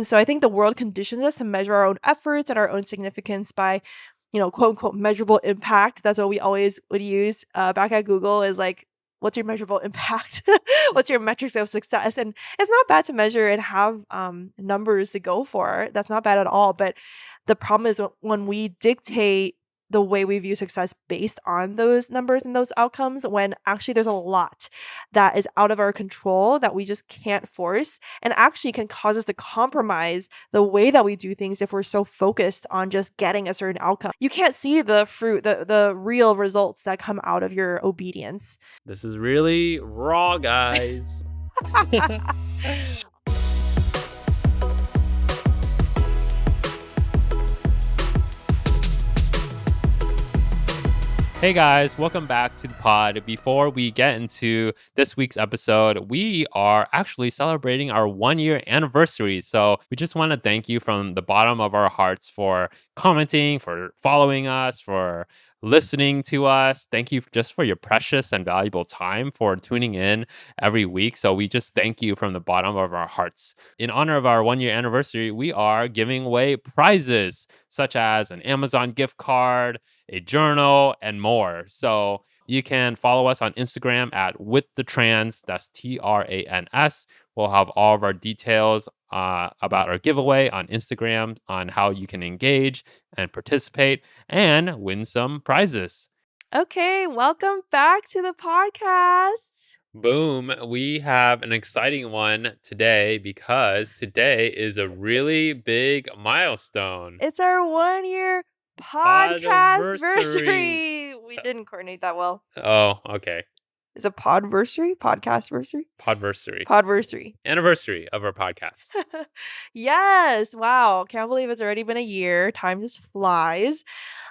And so I think the world conditions us to measure our own efforts and our own significance by, quote unquote, measurable impact. That's what we always would use back at Google is like, what's your measurable impact? What's your metrics of success? And it's not bad to measure and have numbers to go for. That's not bad at all. But the problem is when we dictate the way we view success based on those numbers and those outcomes, when actually there's a lot that is out of our control that we just can't force and actually can cause us to compromise the way that we do things if we're so focused on just getting a certain outcome. You can't see the fruit, the real results that come out of your obedience. This is really raw, guys. Hey guys, welcome back to the pod. Before we get into this week's episode, we are actually celebrating our 1-year anniversary. So we just want to thank you from the bottom of our hearts for commenting, for following us, for listening to us. Thank you just for your precious and valuable time for tuning in every week. So we just thank you from the bottom of our hearts. In honor of our 1-year anniversary, we are giving away prizes such as an Amazon gift card, a journal, and more. So you can follow us on Instagram at withthetrans. That's TRANS. We'll have all of our details about our giveaway on Instagram on how you can engage and participate and win some prizes. Okay, welcome back to the podcast. Boom. We have an exciting one today because today is a really big milestone. It's our 1-year podversary. We didn't coordinate that well. Oh, okay. Is it podversary? Podcastversary? Podversary. Anniversary of our podcast. Yes. Wow. Can't believe it's already been a year. Time just flies.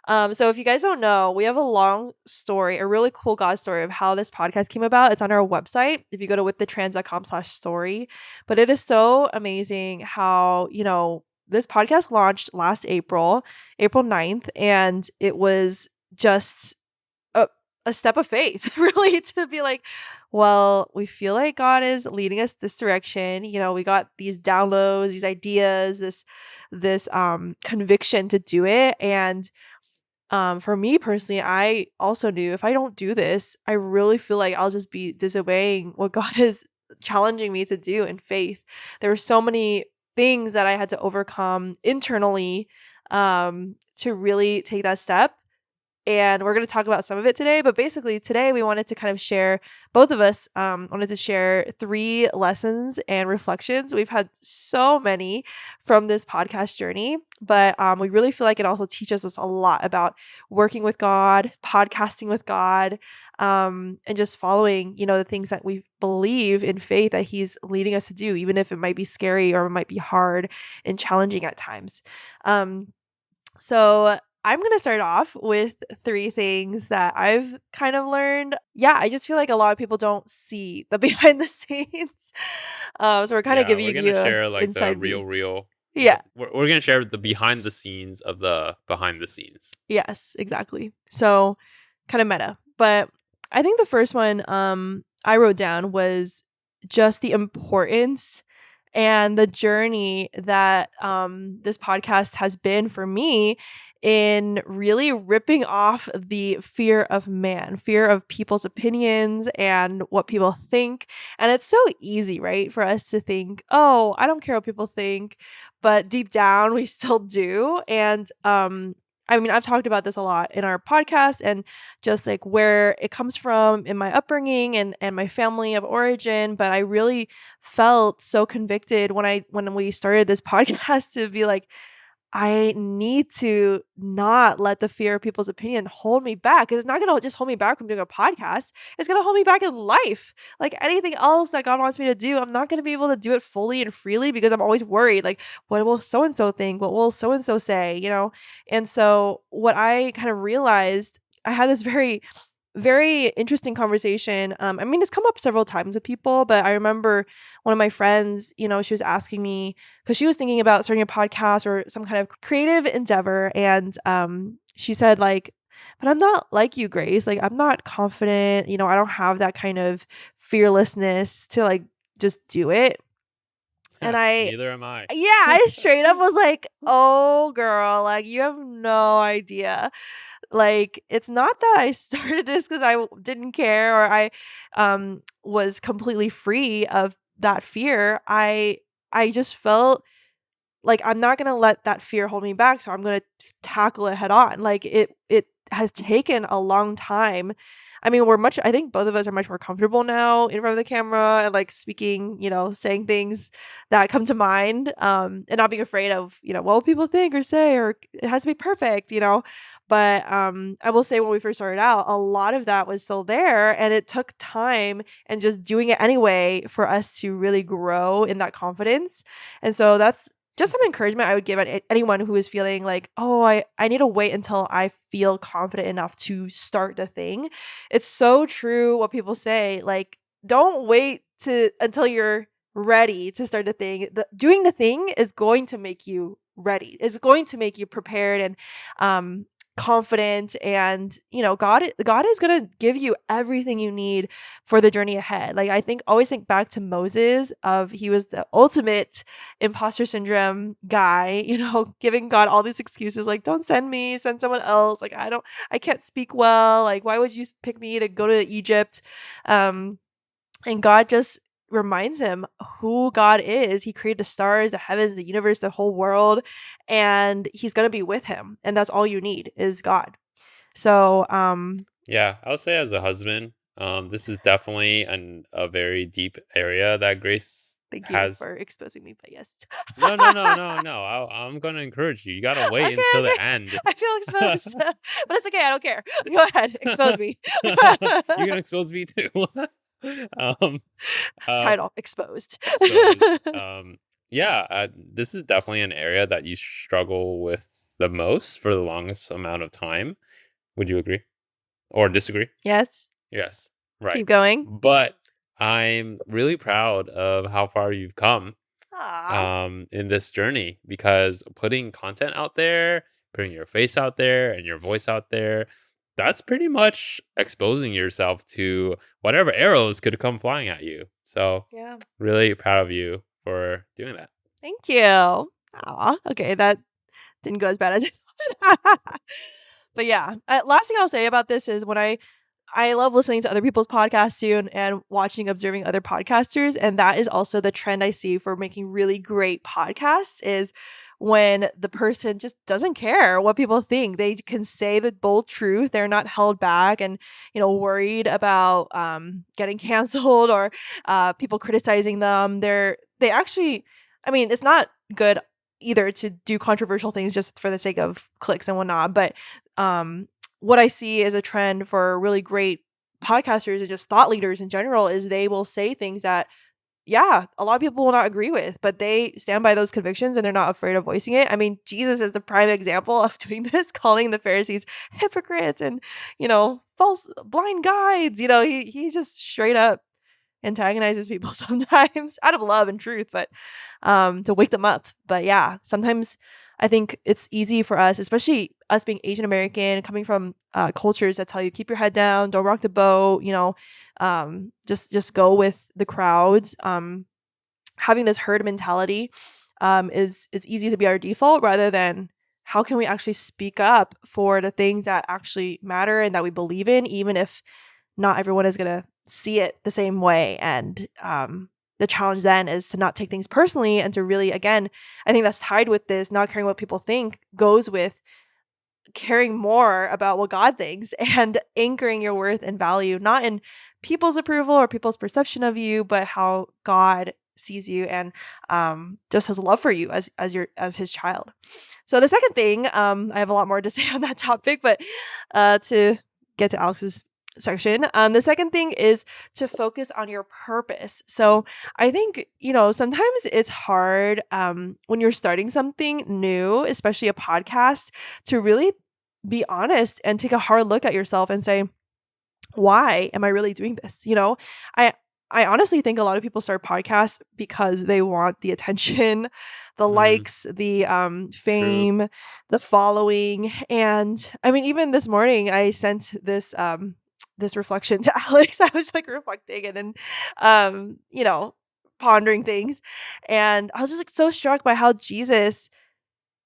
So if you guys don't know, we have a long story, a really cool God story of how this podcast came about. It's on our website. If you go to withthetrans.com/story. But it is so amazing how, this podcast launched last April 9th, and it was just a step of faith, really, to be like, well, we feel like God is leading us this direction. We got these downloads, these ideas, this conviction to do it. And for me personally, I also knew if I don't do this, I really feel like I'll just be disobeying what God is challenging me to do in faith. There were so many things that I had to overcome internally to really take that step. And we're going to talk about some of it today. But basically, today we wanted to kind of share, both of us wanted to share 3 lessons and reflections. We've had so many from this podcast journey, but we really feel like it also teaches us a lot about working with God, podcasting with God, and just following, the things that we believe in faith that He's leading us to do, even if it might be scary or it might be hard and challenging at times. So I'm going to start off with 3 things that I've kind of learned. Yeah, I just feel like a lot of people don't see the behind the scenes. So we're kind of giving you share like inside the real. Yeah. We're going to share the behind the scenes of the behind the scenes. Yes, exactly. So kind of meta. But I think the first one I wrote down was just the importance and the journey that this podcast has been for me in really ripping off the fear of man, fear of people's opinions and what people think. And it's so easy, right, for us to think, oh, I don't care what people think, but deep down we still do. And I've talked about this a lot in our podcast and just like where it comes from in my upbringing and my family of origin. But I really felt so convicted when we started this podcast to be like, I need to not let the fear of people's opinion hold me back. Because it's not going to just hold me back from doing a podcast. It's going to hold me back in life. Like anything else that God wants me to do, I'm not going to be able to do it fully and freely because I'm always worried. Like, what will so-and-so think? What will so-and-so say? And so what I kind of realized, I had this very interesting conversation. It's come up several times with people, but I remember one of my friends, she was asking me because she was thinking about starting a podcast or some kind of creative endeavor. And she said like, but I'm not like you, Grace. Like, I'm not confident. I don't have that kind of fearlessness to like just do it. And I Neither am I. yeah, I straight up was like, "Oh, girl, like, you have no idea." Like, it's not that I started this because didn't care or I, was completely free of that fear. I just felt like I'm not gonna let that fear hold me back, so I'm gonna tackle it head on. Like, it has taken a long time. I mean, I think both of us are much more comfortable now in front of the camera and, like, speaking, saying things that come to mind, and not being afraid of, what will people think or say, or it has to be perfect, you know? But, I will say when we first started out, a lot of that was still there, and it took time and just doing it anyway for us to really grow in that confidence. And so that's just some encouragement I would give anyone who is feeling like, oh, I need to wait until I feel confident enough to start the thing. It's so true what people say. Like, don't wait until you're ready to start the thing. Doing the thing is going to make you ready. It's going to make you prepared and confident. And God is going to give you everything you need for the journey ahead. Like, I always think back to Moses. He was the ultimate imposter syndrome guy, giving God all these excuses like, don't send me, send someone else. Like, I can't speak well. Like, why would you pick me to go to Egypt? And God just reminds him who God is. He created the stars, the heavens, the universe, the whole world, and he's going to be with him. And that's all you need is God. So, Yeah, I would say as a husband, this is definitely a very deep area that Grace thank you has. for exposing me, but yes. No, no, no, no, no. I'm gonna encourage you. You gotta wait Okay, until the okay. end. I feel exposed, but it's okay. I don't care. Go ahead, expose me. You're gonna expose me too. um, uh, Title exposed. exposed. Yeah, this is definitely an area that you struggle with the most for the longest amount of time. Would you agree or disagree? Yes. Yes, right. Keep going. But I'm really proud of how far you've come Aw. in this journey because putting content out there, putting your face out there and your voice out there, that's pretty much exposing yourself to whatever arrows could come flying at you. So, Yeah. really proud of you for doing that. Thank you. Aw. Okay, that didn't go as bad as I thought. But yeah, last thing I'll say about this is I love listening to other people's podcasts too and observing other podcasters. And that is also the trend I see for making really great podcasts is when the person just doesn't care what people think. They can say the bold truth. They're not held back and, worried about getting canceled or people criticizing them. They actually, I mean, it's not good either to do controversial things just for the sake of clicks and whatnot. But what I see as a trend for really great podcasters and just thought leaders in general is they will say things that, yeah, a lot of people will not agree with, but they stand by those convictions and they're not afraid of voicing it. I mean, Jesus is the prime example of doing this, calling the Pharisees hypocrites and, false blind guides. He just straight up antagonizes people sometimes out of love and truth, but to wake them up. But yeah, sometimes I think it's easy for us, especially us being Asian American, coming from cultures that tell you keep your head down, don't rock the boat, just go with the crowds. Having this herd mentality is easy to be our default rather than how can we actually speak up for the things that actually matter and that we believe in, even if not everyone is going to see it the same way. And the challenge then is to not take things personally and to really, again, I think that's tied with this, not caring what people think goes with caring more about what God thinks and anchoring your worth and value, not in people's approval or people's perception of you, but how God sees you and just has love for you as his child. So the second thing, I have a lot more to say on that topic, but to get to Alex's section, the second thing is to focus on your purpose. So I think, sometimes it's hard when you're starting something new, especially a podcast, to really be honest and take a hard look at yourself and say, why am I really doing this? I honestly think a lot of people start podcasts because they want the attention, the likes, the True. fame, the following. And I mean, even this morning I sent this reflection to Alex. I was like reflecting and then pondering things. And I was just like so struck by how Jesus,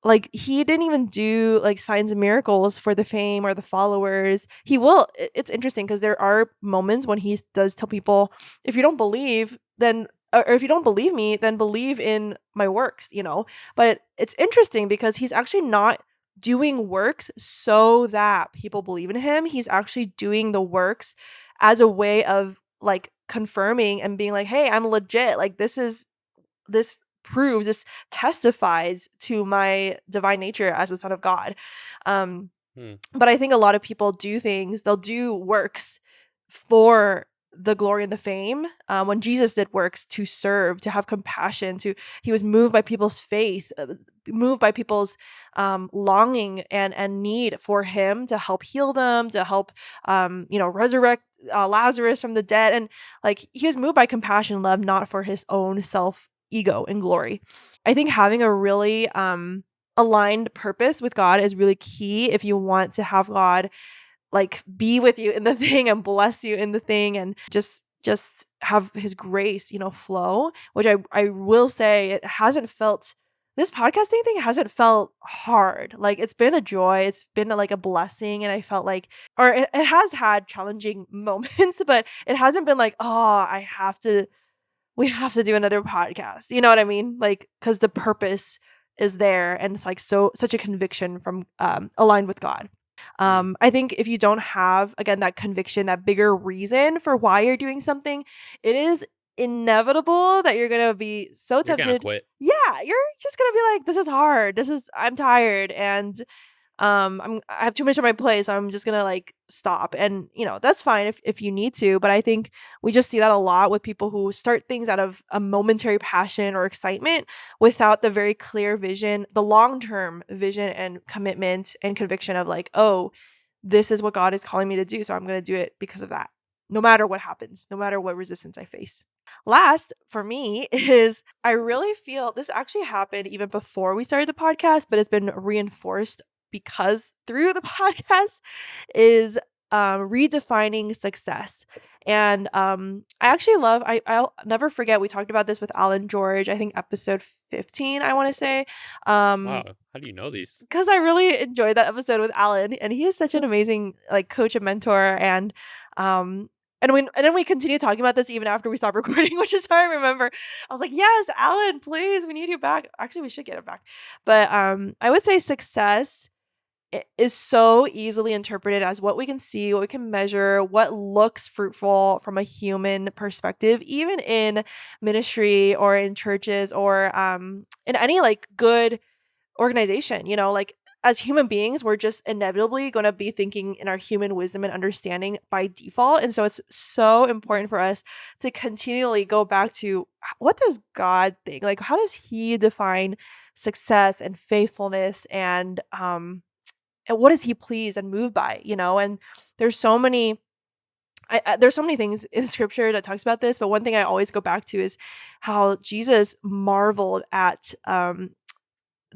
like, he didn't even do like signs and miracles for the fame or the followers. He will. It's interesting because there are moments when he does tell people, if you don't believe, then or if you don't believe me, then believe in my works, But it's interesting because he's actually not doing works so that people believe in him. He's actually doing the works as a way of like confirming and being like, hey, I'm legit. Like this proves, this testifies to my divine nature as the son of God. Um, Hmm. but I think a lot of people do things, they'll do works for the glory and the fame. When Jesus did works to serve, to have compassion, he was moved by people's faith, moved by people's longing and need for him to help heal them, to help resurrect Lazarus from the dead, and like he was moved by compassion, love, not for his own self ego and glory. I think having a really aligned purpose with God is really key if you want to have God like be with you in the thing and bless you in the thing and just have his grace, flow, which I will say it hasn't felt, this podcasting thing hasn't felt hard. Like it's been a joy, it's been like a blessing, and I felt like, or it has had challenging moments, but it hasn't been like, oh, we have to do another podcast. You know what I mean? Like, because the purpose is there and it's like such a conviction from aligned with God. I think if you don't have, again, that conviction, that bigger reason for why you're doing something, it is inevitable that you're gonna be so You're gonna tempted. quit. Yeah, you're just gonna be like, this is hard. I'm tired, and I have too much on my plate, so I'm just gonna like stop. And that's fine if you need to, but I think we just see that a lot with people who start things out of a momentary passion or excitement without the very clear vision, the long-term vision and commitment and conviction of like, oh, this is what God is calling me to do, so I'm gonna do it because of that, no matter what happens, no matter what resistance I face. Last for me is I really feel this actually happened even before we started the podcast, but it's been reinforced because through the podcast is redefining success. And I actually love, I'll never forget, we talked about this with Alan George, I think episode 15, I want to say. Wow. How do you know these? Because I really enjoyed that episode with Alan, and he is such an amazing like coach and mentor. And then we continue talking about this even after we stopped recording, which is how I remember. I was like, yes, Alan, please, we need you back. Actually, we should get him back. But I would say success is so easily interpreted as what we can see, what we can measure, what looks fruitful from a human perspective, even in ministry or in churches or in any like good organization. Like as human beings, we're just inevitably going to be thinking in our human wisdom and understanding by default. And so it's so important for us to continually go back to, what does God think? Like, how does he define success and faithfulness, and what is he pleased and moved by? And there's so many there's so many things in scripture that talks about this, but one thing I always go back to is how Jesus marveled at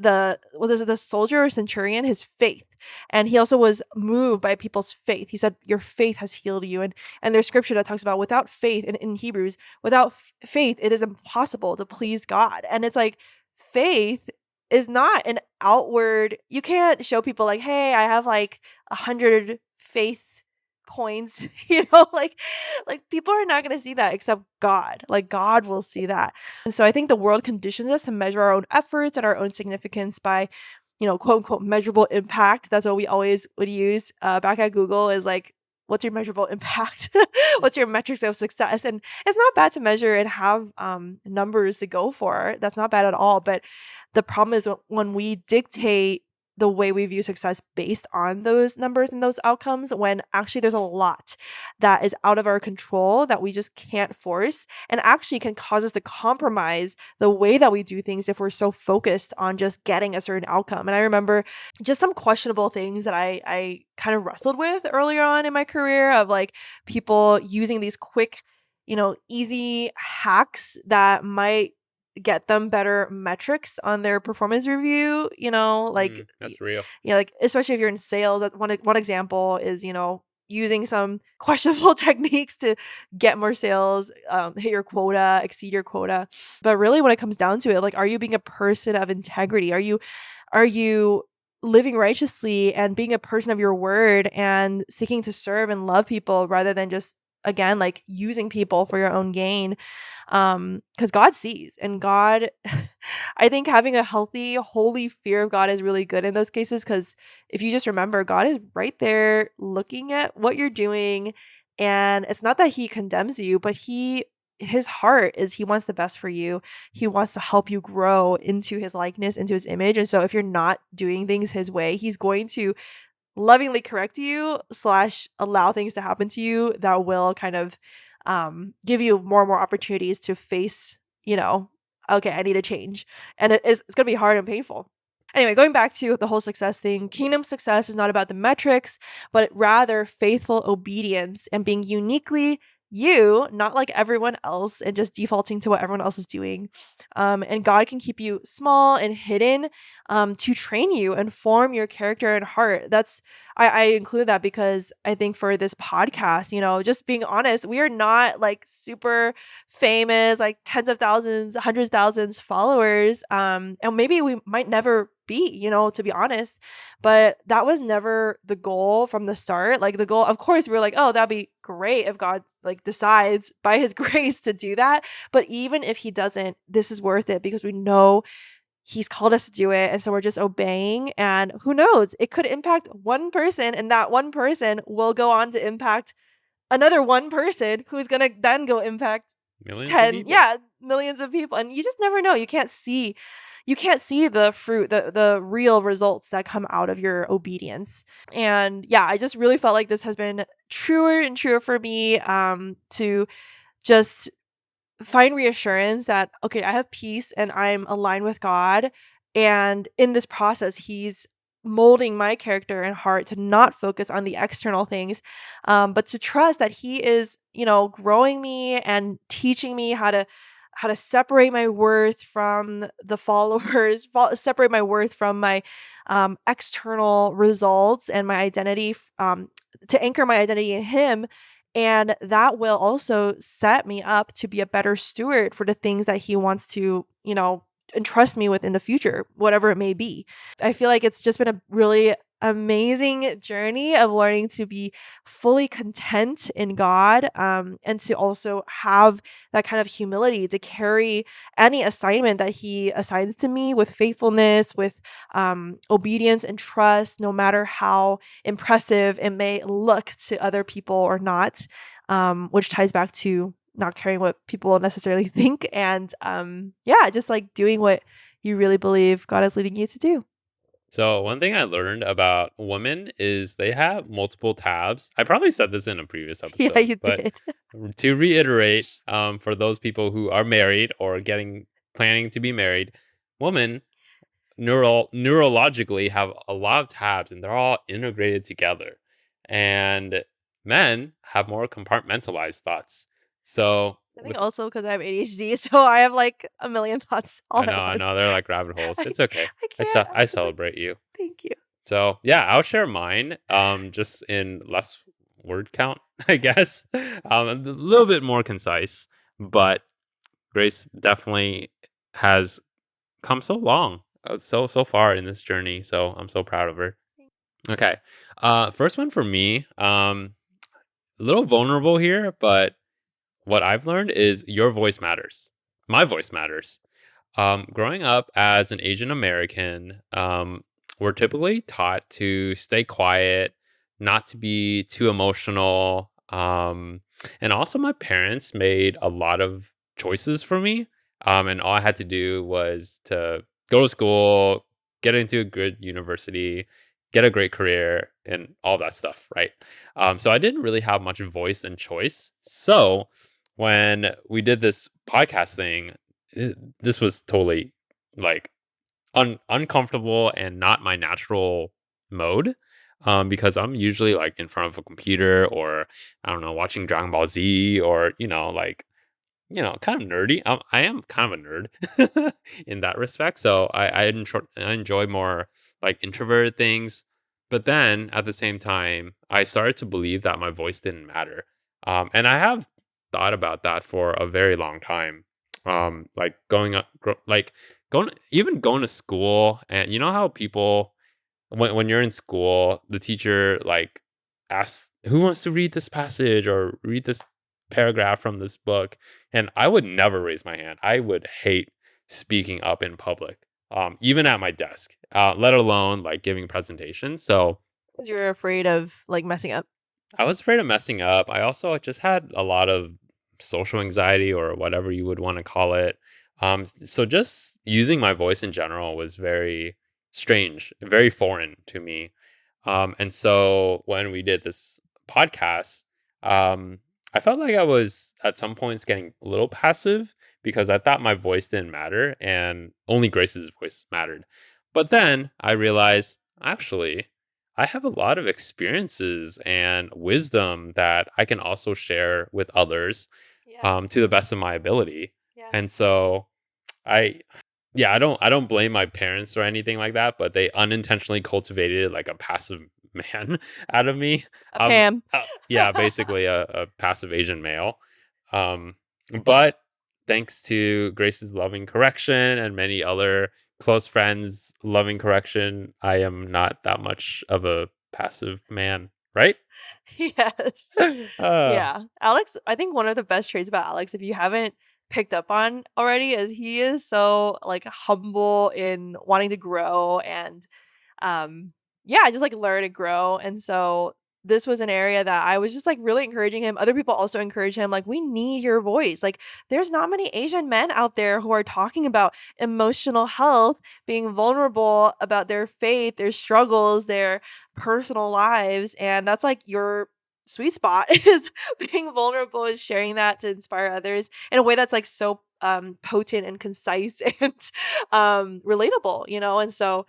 the soldier or centurion, his faith. And he also was moved by people's faith. He said, your faith has healed you. And there's scripture that talks about without faith, in Hebrews, without faith, it is impossible to please God. And it's like, faith is not an outward, you can't show people like, hey, I have like 100 faith points, like people are not going to see that except God. Like God will see that. And so I think the world conditions us to measure our own efforts and our own significance by, quote unquote, measurable impact. That's what we always would use back at Google, is like, what's your measurable impact? What's your metrics of success? And it's not bad to measure and have numbers to go for. That's not bad at all. But the problem is when we dictate the way we view success based on those numbers and those outcomes, when actually there's a lot that is out of our control that we just can't force, and actually can cause us to compromise the way that we do things if we're so focused on just getting a certain outcome. And I remember just some questionable things that I kind of wrestled with earlier on in my career, of like people using these quick, easy hacks that might get them better metrics on their performance review, like That's real. like especially if you're in sales. One example is, using some questionable techniques to get more sales, hit your quota, exceed your quota. But really when it comes down to it, like, are you being a person of integrity? Are you living righteously and being a person of your word and seeking to serve and love people rather than just, again, like, using people for your own gain? Because God sees, and God I think having a healthy, holy fear of God is really good in those cases, because if you just remember, God is right there looking at what you're doing, and it's not that he condemns you, but his heart is he wants the best for you. He wants to help you grow into his likeness, into his image. And so if you're not doing things his way, he's going to lovingly correct you slash allow things to happen to you that will kind of give you more and more opportunities to face, okay, I need to change. And it's going to be hard and painful. Anyway, going back to the whole success thing, kingdom success is not about the metrics, but rather faithful obedience and being uniquely you, not like everyone else, and just defaulting to what everyone else is doing. And God can keep you small and hidden to train you and form your character and heart. I include that because I think for this podcast, just being honest, we are not like super famous, like tens of thousands, hundreds of thousands followers. And maybe we might never be, to be honest, but that was never the goal from the start. Like the goal, of course, we were like, oh, that'd be great if God like decides by his grace to do that. But even if he doesn't, this is worth it because we know he's called us to do it. And so we're just obeying. And who knows, it could impact one person, and that one person will go on to impact another one person who's going to then go impact Millions of 10, people. yeah, millions of people. And you just never know. You can't see the fruit, the real results that come out of your obedience. And yeah, I just really felt like this has been truer and truer for me, to just find reassurance that, okay, I have peace and I'm aligned with God. And in this process, he's molding my character and heart to not focus on the external things, but to trust that he is, growing me and teaching me how to separate my worth from the followers, separate my worth from my external results and my identity, to anchor my identity in him. And that will also set me up to be a better steward for the things that he wants to, entrust me with in the future, whatever it may be. I feel like it's just been a really amazing journey of learning to be fully content in God, and to also have that kind of humility to carry any assignment that he assigns to me with faithfulness, with obedience and trust, no matter how impressive it may look to other people or not, which ties back to not caring what people necessarily think, and just like doing what you really believe God is leading you to do. So one thing I learned about women is they have multiple tabs. I probably said this in a previous Yeah, episode, you but did. to reiterate, for those people who are married or planning to be married, women neurologically have a lot of tabs and they're all integrated together. And men have more compartmentalized thoughts. So I think with also because I have ADHD, so I have like a million thoughts all at I know, once. they're like rabbit holes. I, It's okay. I can't. I It's like, celebrate you. thank you. So yeah, I'll share mine. Just in less word count, I guess. A little bit more concise, but Grace definitely has come so long, so far in this journey. So I'm so proud of her. Okay, first one for me. A little vulnerable here, but what I've learned is your voice matters. My voice matters. Growing up as an Asian American, we're typically taught to stay quiet, not to be too emotional. And also, my parents made a lot of choices for me. And all I had to do was to go to school, get into a good university, get a great career, and all that stuff, right? So I didn't really have much voice and choice. So when we did this podcast thing, this was totally like uncomfortable and not my natural mode, because I'm usually like in front of a computer or I don't know, watching Dragon Ball Z or like kind of nerdy. I am kind of a nerd in that respect, so I enjoy more like introverted things. But then at the same time, I started to believe that my voice didn't matter. And I have thought about that for a very long time. Like even going to school, and you know how people, when you're in school, the teacher like asks who wants to read this passage or read this paragraph from this book, and I would never raise my hand. I would hate speaking up in public, even at my desk, let alone like giving presentations. So Because you're afraid of like messing up. I was afraid of messing up. I also just had a lot of social anxiety or whatever you would want to call it. So just using my voice in general was very strange, very foreign to me. And so when we did this podcast, I felt like I was at some points getting a little passive because I thought my voice didn't matter and only Grace's voice mattered. But then I realized actually, I have a lot of experiences and wisdom that I can also share with others, Yes. to the best of my ability. And Yes. so I yeah, I don't blame my parents or anything like that, but they unintentionally cultivated like a passive man out of me. A Pam. Yeah, basically a passive Asian male. Um, but thanks to Grace's loving correction and many other close friends' loving correction, I am not that much of a passive man, right? Yes. uh, Yeah. Alex, I think one of the best traits about Alex, if you haven't picked up on already, is he is so like humble in wanting to grow and yeah, just like learn and grow. And so this was an area that I was just like really encouraging him. Other people also encourage him, like, we need your voice. Like, there's not many Asian men out there who are talking about emotional health, being vulnerable about their faith, their struggles, their personal lives. And that's like your sweet spot is being vulnerable and sharing that to inspire others in a way that's like so potent and concise and relatable, you know? And so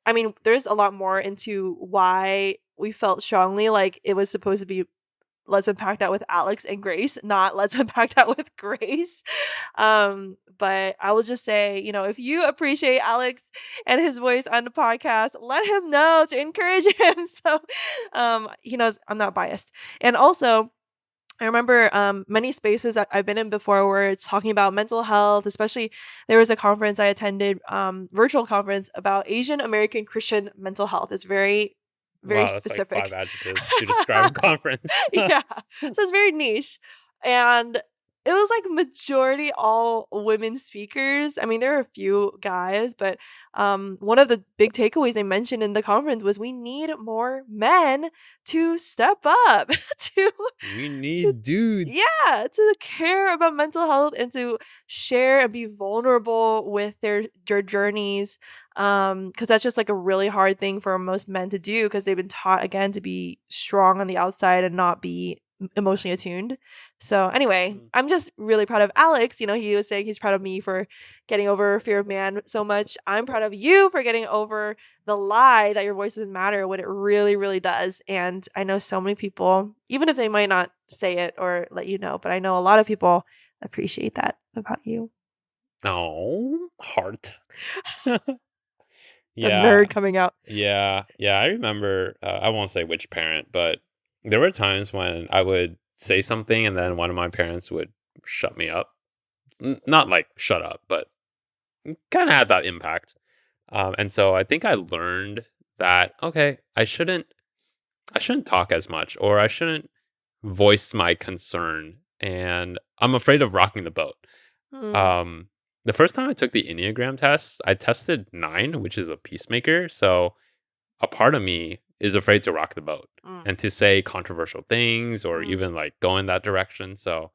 I mean, there's a lot more into why we felt strongly like it was supposed to be let's unpack that with Alex and Grace, not let's unpack that with Grace. But I will just say, you know, if you appreciate Alex and his voice on the podcast, let him know to encourage him. So he knows I'm not biased. And also I remember many spaces that I've been in before where it's talking about mental health, especially there was a conference I attended, virtual conference about Asian American Christian mental health. It's very, very wow, that's like five specific. adjectives to describe a conference. Yeah. So it's very niche. And it was like majority all women speakers. I mean, there are a few guys, but one of the big takeaways they mentioned in the conference was we need more men to step up to We to need dudes. yeah, to care about mental health and to share and be vulnerable with their journeys. Because that's just like a really hard thing for most men to do because they've been taught again to be strong on the outside and not be emotionally attuned. So anyway, Mm. I'm just really proud of Alex. You know, he was saying he's proud of me for getting over fear of man so much. I'm proud of you for getting over the lie that your voice doesn't matter when it really, really does. And I know so many people, even if they might not say it or let you know, but I know a lot of people appreciate that about you. Oh, heart. The Yeah, nerd coming out. yeah. I remember. I won't say which parent, but there were times when I would say something, and then one of my parents would shut me up. Not like shut up, but kind of had that impact. And so I think I learned that okay, I shouldn't talk as much, or I shouldn't voice my concern, and I'm afraid of rocking the boat. Mm, Um, the first time I took the Enneagram test, I tested 9, which is a peacemaker. So a part of me is afraid to rock the boat mm, and to say controversial things or mm. even like go in that direction. So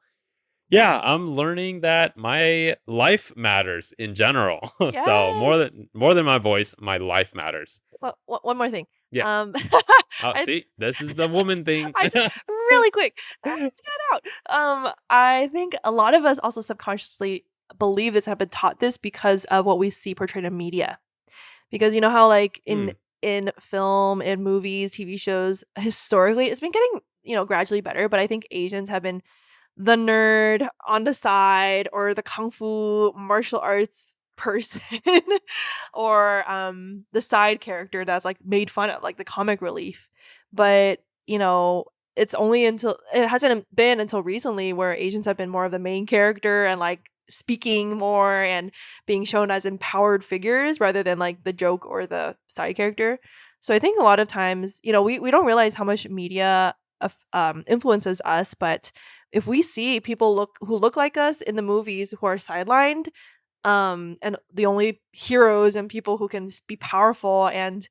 yeah, I'm learning that my life matters in general. So more Yes. than more than my voice, my life matters. Well, one more thing. Yeah. Um, Oh, I see, this is the woman thing. I just really quick, let's get out. I think a lot of us also subconsciously believe this, have been taught this because of what we see portrayed in media. Because you know how like Hmm. in film, in movies, TV shows, historically, it's been getting, you know, gradually better, but I think Asians have been the nerd on the side or the kung fu martial arts person or the side character that's like made fun of, like the comic relief. But it hasn't been until recently where Asians have been more of the main character and like speaking more and being shown as empowered figures rather than like the joke or the side character. So I think a lot of times, we don't realize how much media influences us, but if we see people who look like us in the movies who are sidelined, and the only heroes and people who can be powerful and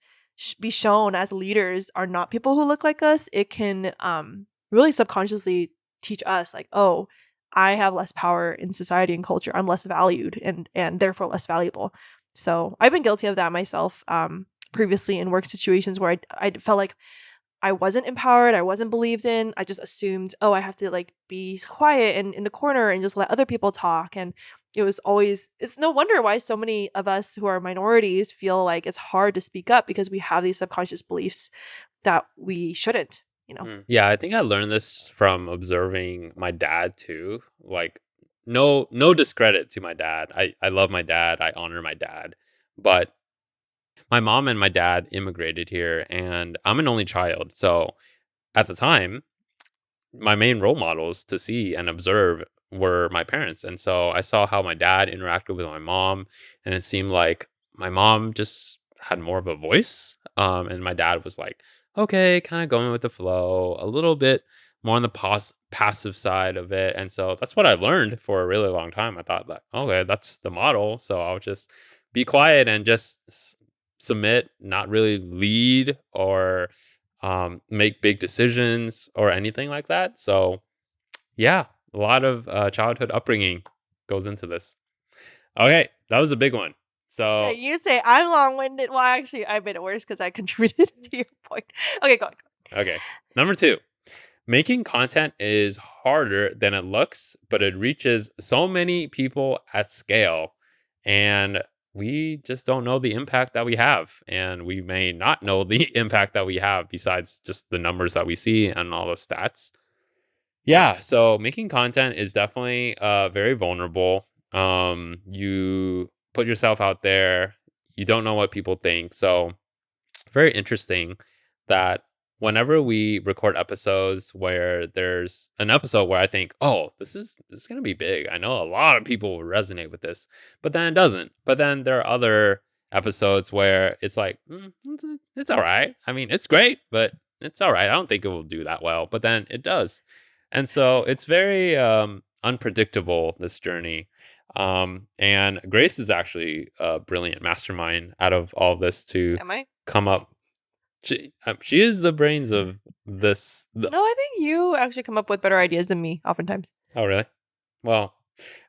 be shown as leaders are not people who look like us, it can really subconsciously teach us like, oh, I have less power in society and culture. I'm less valued and therefore less valuable. So I've been guilty of that myself previously in work situations where I felt like I wasn't empowered, I wasn't believed in. I just assumed, oh, I have to like be quiet and in the corner and just let other people talk. And it's no wonder why so many of us who are minorities feel like it's hard to speak up because we have these subconscious beliefs that we shouldn't. Yeah, I think I learned this from observing my dad too. Like, no discredit to my dad. I love my dad. I honor my dad. But my mom and my dad immigrated here, and I'm an only child. So at the time, my main role models to see and observe were my parents. And so I saw how my dad interacted with my mom, and it seemed like my mom just had more of a voice. And my dad was like, okay, kind of going with the flow, a little bit more on the passive side of it. And so that's what I learned for a really long time. I thought that, okay, that's the model. So I'll just be quiet and just submit, not really lead or make big decisions or anything like that. So, yeah, a lot of childhood upbringing goes into this. Okay, that was a big one. Yeah, So, you say I'm long-winded. Well, actually, I made it worse because I contributed to your point. Okay, go on. okay, number two, making content is harder than it looks, but it reaches so many people at scale. And we just don't know the impact that we have. And we may not know the impact that we have besides just the numbers that we see and all the stats. Yeah, so making content is definitely very vulnerable. You put yourself out there, you don't know what people think. So very interesting that whenever we record episodes where there's an episode where I think, oh, this is gonna be big. I know a lot of people will resonate with this, but then it doesn't. But then there are other episodes where it's like, it's all right. I mean, it's great, but it's all right. I don't think it will do that well, but then it does. And so it's very unpredictable, this journey. And Grace is actually a brilliant mastermind out of all of this to Am I? come up. She is the brains of this. No, I think you actually come up with better ideas than me oftentimes. Oh, really? Well,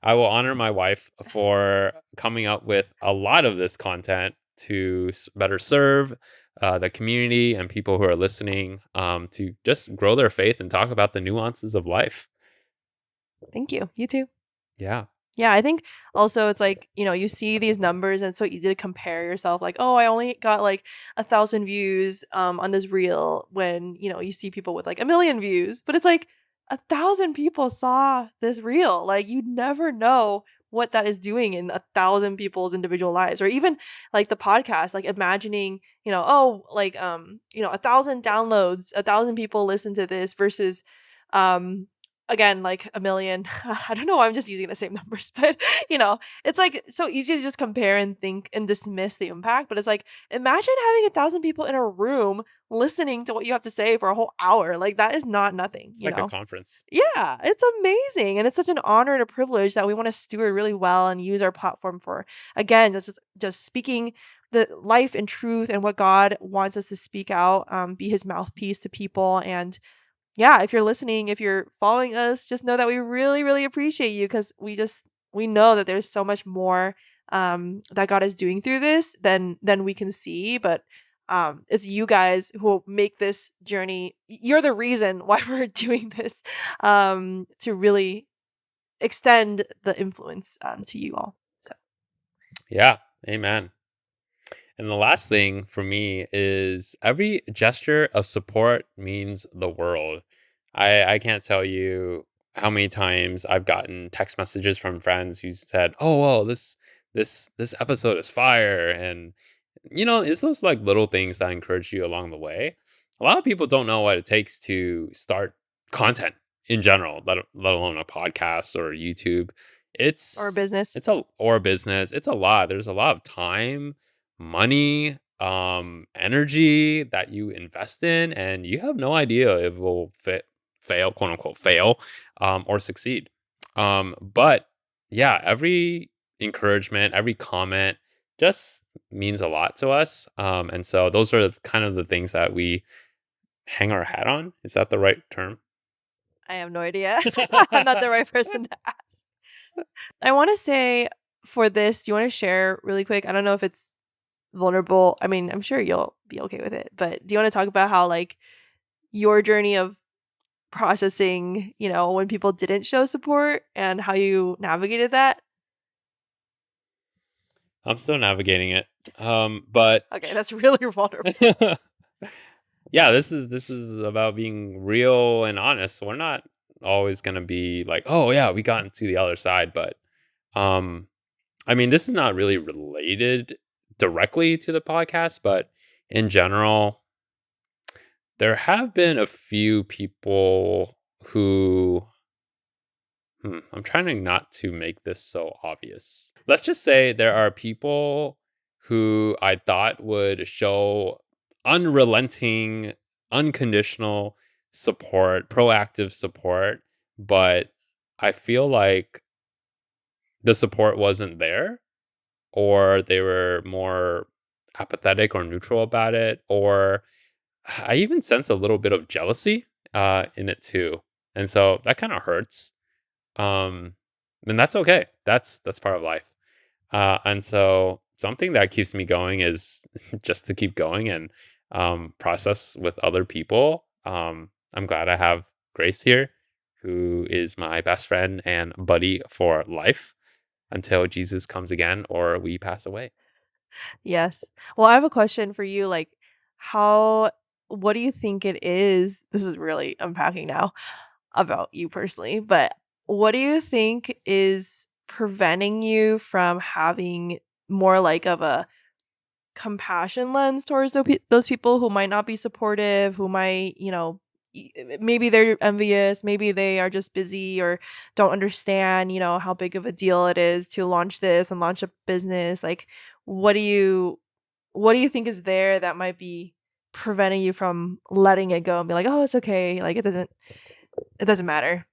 I will honor my wife for coming up with a lot of this content to better serve the community and people who are listening, to just grow their faith and talk about the nuances of life. Thank you. You too. Yeah. Yeah, I think also it's like, you see these numbers and it's so easy to compare yourself like, oh, I only got like 1,000 views on this reel when, you see people with like 1,000,000 views. But it's like 1,000 people saw this reel. Like you never know what that is doing in 1,000 people's individual lives. Or even like the podcast, like imagining, oh, like 1,000 downloads, 1,000 people listen to this versus again, like 1,000,000. I don't know why I'm just using the same numbers, but it's like so easy to just compare and think and dismiss the impact. But it's like imagine having 1,000 people in a room listening to what you have to say for a whole hour. Like that is not nothing, It's like a conference. Yeah, it's amazing. And it's such an honor and a privilege that we want to steward really well and use our platform for. Again, just speaking the life and truth and what God wants us to speak out, be his mouthpiece to people. And yeah, if you're listening, if you're following us, just know that we really, really appreciate you because we know that there's so much more that God is doing through this than we can see. But it's you guys who will make this journey. You're the reason why we're doing this to really extend the influence to you all. So Yeah. Amen. And the last thing for me is every gesture of support means the world. I can't tell you how many times I've gotten text messages from friends who said, "Oh, well, this this episode is fire. And it's those like little things that encourage you along the way. A lot of people don't know what it takes to start content in general, let alone a podcast or YouTube. Or business. Or a business. It's a lot. There's a lot of time, money, energy that you invest in, and you have no idea if it will fail, quote unquote, fail, or succeed. But yeah, every encouragement, every comment just means a lot to us. And so those are kind of the things that we hang our hat on. Is that the right term? I have no idea. I'm not the right person to ask. I want to say for this, do you want to share really quick? I don't know if it's vulnerable. I mean, I'm sure you'll be okay with it, but do you want to talk about how like your journey of processing, when people didn't show support and how you navigated that? I'm still navigating it. But Okay, that's really vulnerable. yeah, this is about being real and honest. We're not always going to be like, "Oh yeah, we got into the other side," but um I mean, this is not really related directly to the podcast, but in general, there have been a few people who I'm trying not to make this so obvious. Let's just say there are people who I thought would show unrelenting, unconditional support, proactive support, but I feel like the support wasn't there, or they were more apathetic or neutral about it, or I even sense a little bit of jealousy in it too. And so that kind of hurts. Um, and that's okay. That's part of life. And so something that keeps me going is just to keep going and process with other people. I'm glad I have Grace here, who is my best friend and buddy for life until Jesus comes again or we pass away. Yes. Well, I have a question for you. Like, what do you think it is? This is really unpacking now about you personally, but what do you think is preventing you from having more like of a compassion lens towards those people who might not be supportive, who might, maybe they're envious, maybe they are just busy or don't understand, how big of a deal it is to launch this and launch a business. Like, what do you what do you think is there that might be preventing you from letting it go and be like, "Oh, it's okay. Like it doesn't matter."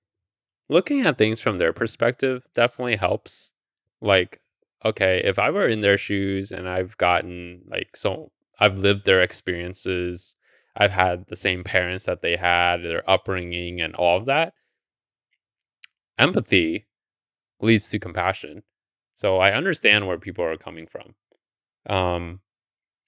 Looking at things from their perspective definitely helps. Like, okay, if I were in their shoes and I've lived their experiences, I've had the same parents that they had, their upbringing, and all of that. Empathy leads to compassion. So I understand where people are coming from. Um,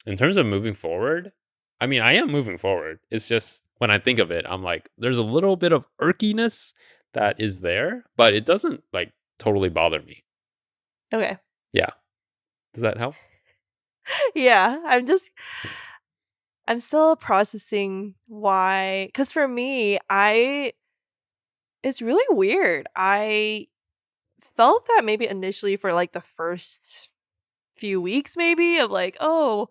in terms of moving forward, I mean, I am moving forward. It's just when I think of it, I'm like, there's a little bit of irkiness that is there, but it doesn't like totally bother me. Okay. Yeah. Does that help? Yeah, I'm still processing why, cuz for me, I it's really weird. I felt that maybe initially for like the first few weeks maybe of like, "Oh,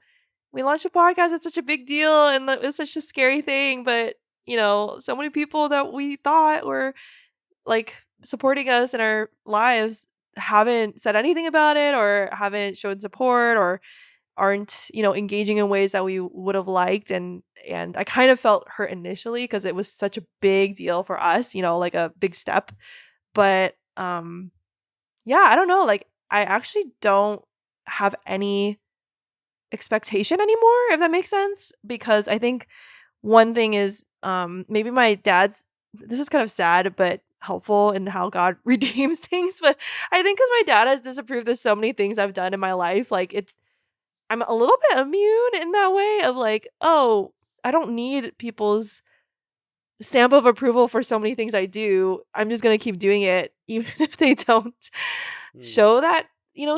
we launched a podcast, it's such a big deal and it was such a scary thing, but, so many people that we thought were like supporting us in our lives haven't said anything about it or haven't shown support or aren't, engaging in ways that we would have liked." And I kind of felt hurt initially because it was such a big deal for us, like a big step. But yeah, I don't know, like I actually don't have any expectation anymore, if that makes sense, because I think one thing is maybe my dad's, this is kind of sad but helpful in how God redeems things, but I think cuz my dad has disapproved of so many things I've done in my life, like I'm a little bit immune in that way of like, "Oh, I don't need people's stamp of approval for so many things I do. I'm just gonna keep doing it even if they don't Hmm. show that,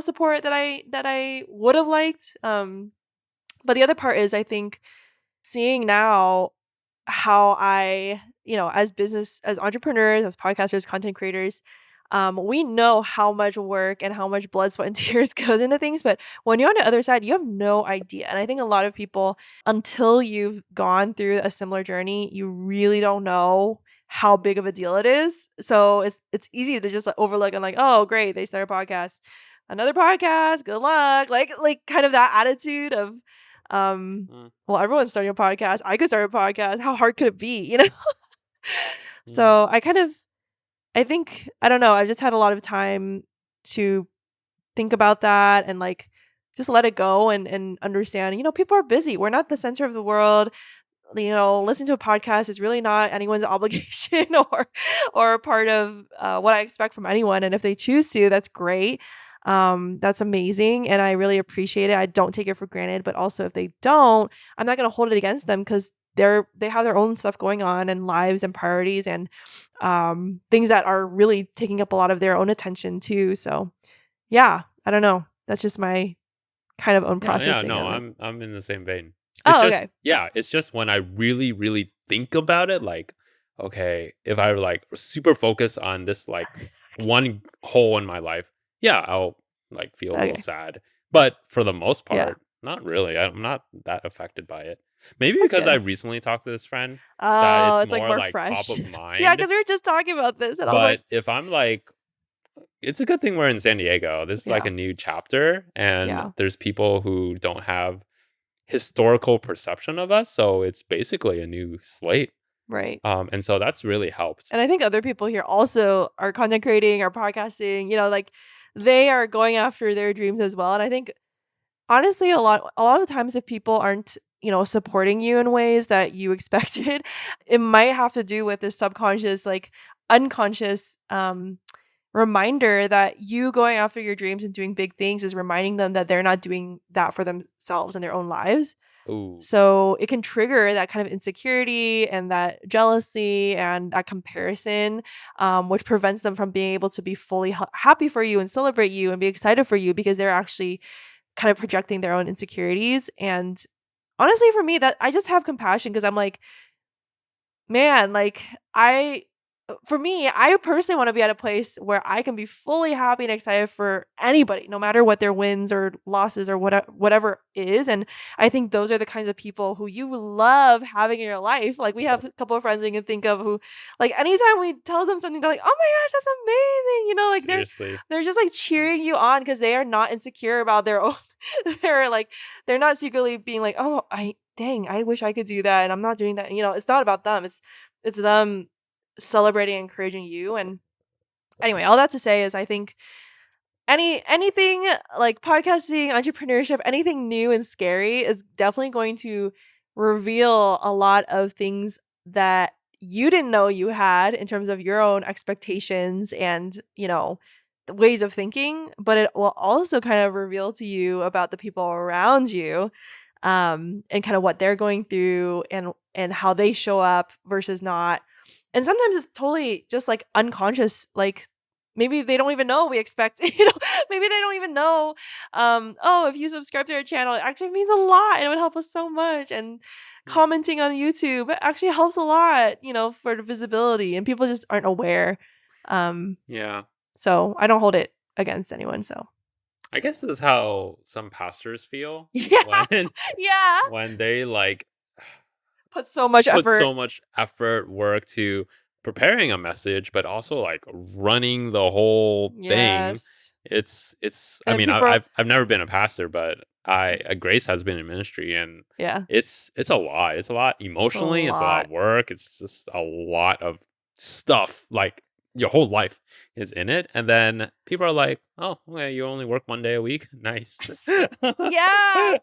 support that I would have liked." But the other part is I think seeing now how as entrepreneurs, as podcasters, content creators, We know how much work and how much blood, sweat, and tears goes into things, but when you're on the other side, you have no idea. And I think a lot of people, until you've gone through a similar journey, you really don't know how big of a deal it is. So it's easy to just like overlook and like, oh great, they started a podcast, another podcast, good luck. Like kind of that attitude of Mm, well, everyone's starting a podcast. I could start a podcast. How hard could it be? mm, So I think I don't know, I've just had a lot of time to think about that and like just let it go and understand, people are busy. We're not the center of the world. Listening to a podcast is really not anyone's obligation or part of what I expect from anyone. And if they choose to, that's great. That's amazing, and I really appreciate it. I don't take it for granted. But also, if they don't, I'm not going to hold it against them because they have their own stuff going on and lives and priorities and things that are really taking up a lot of their own attention too. So yeah, I don't know. That's just my kind of own yeah, processing no, of it. I'm in the same vein. It's Oh, just okay. yeah, it's just when I really, really think about it, like, okay, if I like super focus on this like one hole in my life, yeah, I'll like feel a little Okay. sad. But for the most Yeah. part, not really. I'm not that affected by it. Maybe That's because I good. recently talked to this friend that Oh, it's it's like more more like top fresh. of Yeah, mind. because we were just talking about this and I was like, But if I'm like it's a good thing we're in San Diego. This is like yeah, a new chapter, and yeah, there's people who don't have historical perception of us. So it's basically a new slate. right. And so that's really helped. And I think other people here also are content creating or podcasting, like they are going after their dreams as well. And I think honestly, a lot of the times if people aren't, supporting you in ways that you expected, it might have to do with this subconscious, like unconscious reminder that you going after your dreams and doing big things is reminding them that they're not doing that for themselves in their own lives. Ooh, So it can trigger that kind of insecurity and that jealousy and that comparison, which prevents them from being able to be fully happy for you and celebrate you and be excited for you because they're actually kind of projecting their own insecurities. And honestly, for me, that I just have compassion because I'm like, man, like for me, I personally want to be at a place where I can be fully happy and excited for anybody, no matter what their wins or losses or whatever is. And I think those are the kinds of people who you love having in your life. Like we have a couple of friends we can think of who, like anytime we tell them something, they're like, "Oh my gosh, that's amazing!" Like seriously. they're just like cheering you on because they are not insecure about their own. they're like they're not secretly being like, "Oh, I wish I could do that," and I'm not doing that. It's not about them. It's them celebrating and encouraging you. And anyway, all that to say is I think anything like podcasting, entrepreneurship, anything new and scary is definitely going to reveal a lot of things that you didn't know you had in terms of your own expectations and, the ways of thinking, but it will also kind of reveal to you about the people around you and kind of what they're going through and how they show up versus not. And sometimes it's totally just like unconscious, like maybe they don't even know we expect, maybe they don't even know, oh, if you subscribe to our channel, it actually means a lot and it would help us so much. And Mm, commenting on YouTube actually helps a lot, for the visibility, and people just aren't aware. Um, yeah. so I don't hold it against anyone. So I guess this is how some pastors feel yeah, when yeah, when they like put so much put effort. so much effort, work to preparing a message, but also like running the whole thing. Yes. It's And I then mean, people, I've never been a pastor, but Grace has been in ministry, and yeah, it's a lot. It's a lot it's a emotionally, it's a lot lot. of work, it's just a lot of stuff. Like your whole life is in it. And then people are like, oh, okay, you only work 1 day a week. Nice. Yeah.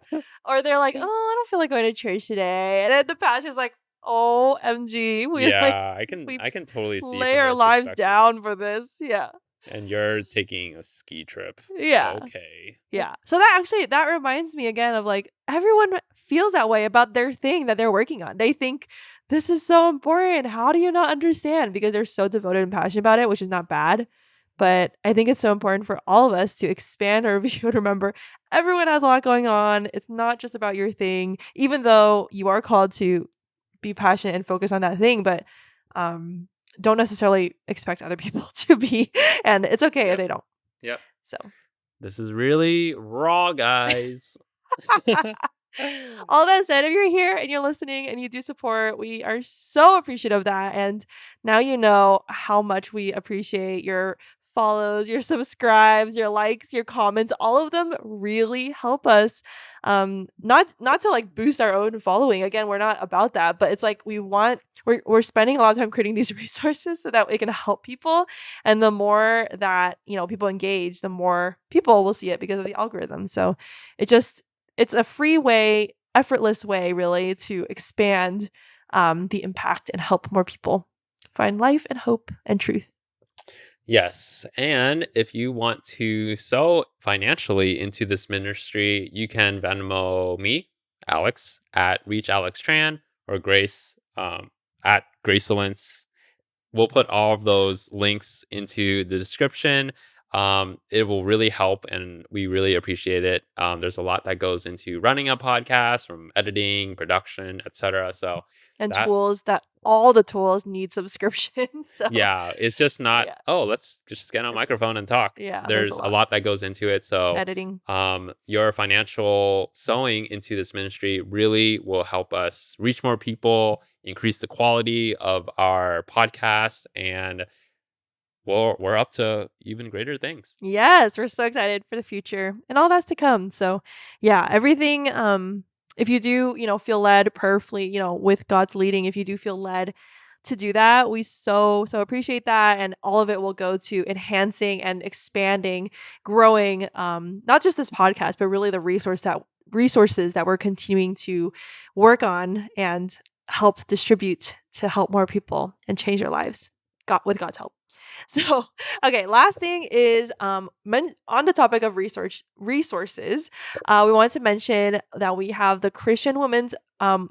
Or they're like, "Oh, I don't feel like going to church today." And then the pastor's like, "OMG, Yeah, we I can totally see lay from our their lives perspective. down for this." Yeah. And you're taking a ski trip. Yeah. Okay. Yeah. So that reminds me again of like everyone feels that way about their thing that they're working on. They think this is so important. How do you not understand? Because they're so devoted and passionate about it, which is not bad. But I think it's so important for all of us to expand our view and remember everyone has a lot going on. It's not just about your thing, even though you are called to be passionate and focus on that thing. But don't necessarily expect other people to be, and it's okay if they don't. Yep. So This is really raw, guys. all that said, if you're here and you're listening and you do support, we are so appreciative of that. And now you know how much we appreciate your follows, your subscribes, your likes, your comments. All of them really help us. Not to like boost our own following. Again, we're not about that, but it's like we're spending a lot of time creating these resources so that it can help people. And the more that people engage, the more people will see it because of the algorithm. So it's a free way, effortless way, really, to expand the impact and help more people find life and hope and truth. Yes. And if you want to sow financially into this ministry, you can Venmo me, Alex, at Reach Alex Tran, or Grace at Gracelence. We'll put all of those links into the description. It will really help, and we really appreciate it. There's a lot that goes into running a podcast, from editing, production, etc. So And that all the tools need subscriptions. So yeah, it's just not, yeah, oh, let's just get on a it's microphone and talk. there's a There's a lot. lot that goes into it. So Editing. your financial sowing into this ministry really will help us reach more people, increase the quality of our podcast, and we're up to even greater things. Yes, we're so excited for the future and all that's to come. So, yeah, everything if you do, feel led prayerfully, with God's leading, if you do feel led to do that, we so appreciate that, and all of it will go to enhancing and expanding, growing not just this podcast, but really the resources that we're continuing to work on and help distribute to help more people and change their lives. With God's help. So, okay, last thing is on the topic of resources. We want to mention that we have the Christian Women's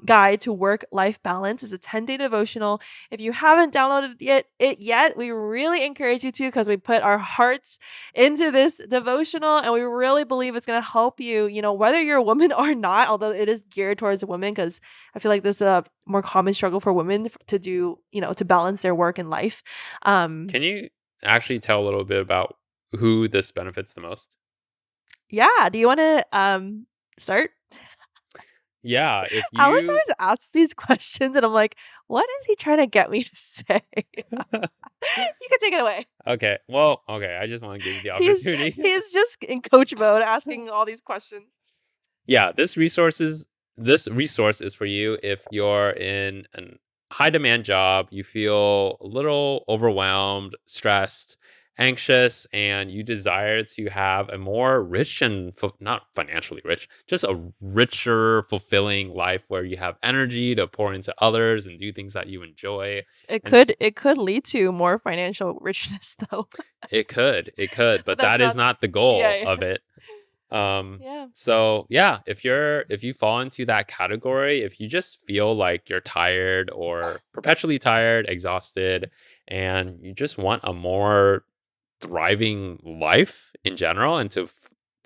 Guide to Work-Life Balance. It's a 10-day devotional. If you haven't downloaded it yet, we really encourage you to, because we put our hearts into this devotional and we really believe it's going to help you, whether you're a woman or not, although it is geared towards women, because I feel like this is a more common struggle for women to do, to balance their work and life. Can you actually tell a little bit about who this benefits the most? Yeah. Do you want to start? Yeah, if Alex you always asks these questions, and I'm like, what is he trying to get me to say? You can take it away. Okay. Well, okay. I just want to give you the He's opportunity. he's just in coach mode, asking all these questions. Yeah, this resource is for you if you're in a high demand job, you feel a little overwhelmed, stressed, anxious, and you desire to have a more rich and not financially rich, just a richer, fulfilling life where you have energy to pour into others and do things that you enjoy. It And s- could lead to more financial richness, though. it could, But but that's that is not. not the goal Yeah, of it. yeah. So yeah, if you fall into that category, if you just feel like you're tired or perpetually tired, exhausted, and you just want a more thriving life in general, and to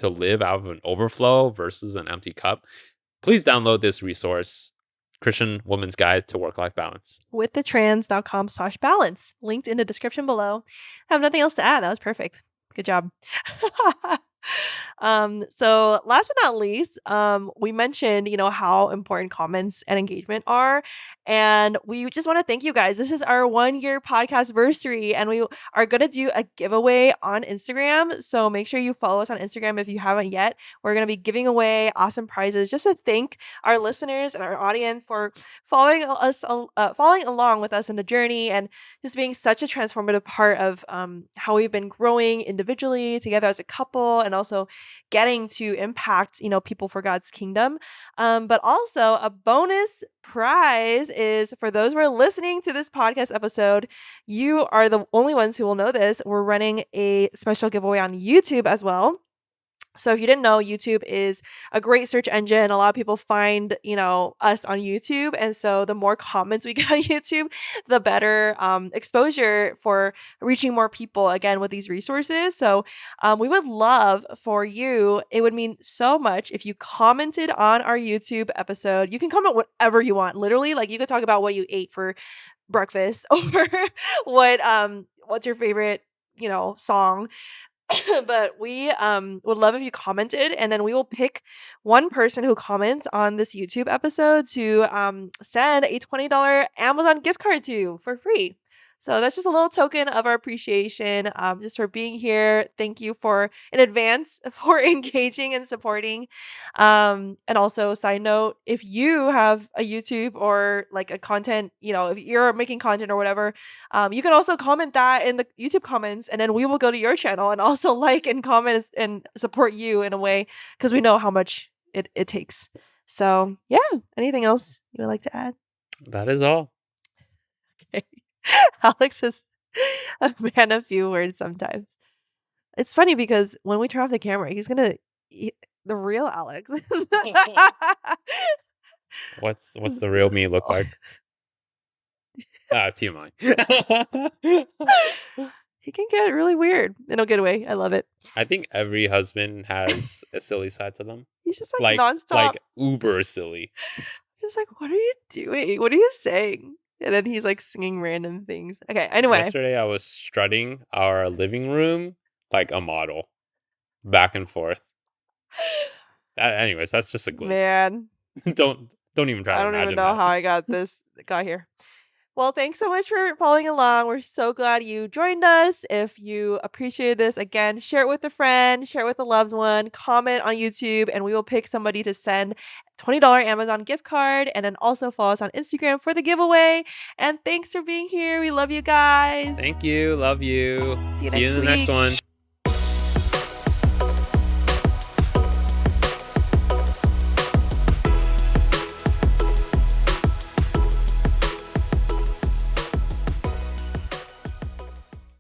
live out of an overflow versus an empty cup, please download this resource, Christian Woman's Guide to Work-Life Balance. withthetrans.com/balance. Linked in the description below. I have nothing else to add. That was perfect. Good job. So last but not least, we mentioned, how important comments and engagement are. And we just want to thank you guys. This is our 1-year podcast anniversary, and we are going to do a giveaway on Instagram. So make sure you follow us on Instagram if you haven't yet. We're going to be giving away awesome prizes just to thank our listeners and our audience for following along with us in the journey, and just being such a transformative part of how we've been growing individually, together as a couple, and also getting to impact, people for God's kingdom. But also a bonus prize is for those who are listening to this podcast episode. You are the only ones who will know this. We're running a special giveaway on YouTube as well. So if you didn't know, YouTube is a great search engine. A lot of people find, us on YouTube. And so the more comments we get on YouTube, the better exposure for reaching more people, again, with these resources. So we would love for you, it would mean so much if you commented on our YouTube episode. You can comment whatever you want. Literally, like, you could talk about what you ate for breakfast or what's your favorite, song. But we would love if you commented, and then we will pick one person who comments on this YouTube episode to send a $20 Amazon gift card to for free. So that's just a little token of our appreciation, just for being here. Thank you for in advance for engaging and supporting. And also, side note, if you have a YouTube or like a content, if you're making content or whatever, you can also comment that in the YouTube comments, and then we will go to your channel and also like and comment and support you in a way, because we know how much it takes. So yeah, anything else you would like to add? That is all. Okay. Alex is a man of few words sometimes. It's funny because when we turn off the camera, he's gonna the real Alex. What's the real me look like? TMI. He can get really weird in a good way. I love it. I think every husband has a silly side to them. He's just like nonstop, like uber silly. He's like, "What are you doing? What are you saying?" And then he's like singing random things. Okay, anyway. Yesterday I was strutting our living room like a model, back and forth. Anyways, that's just a glimpse. Man, don't even try to imagine. I don't even know how I got here. Well, thanks so much for following along. We're so glad you joined us. If you appreciated this, again, share it with a friend, share it with a loved one, comment on YouTube, and we will pick somebody to send $20 Amazon gift card. And then also follow us on Instagram for the giveaway. And thanks for being here. We love you guys. Thank you. Love you. See you in the next one.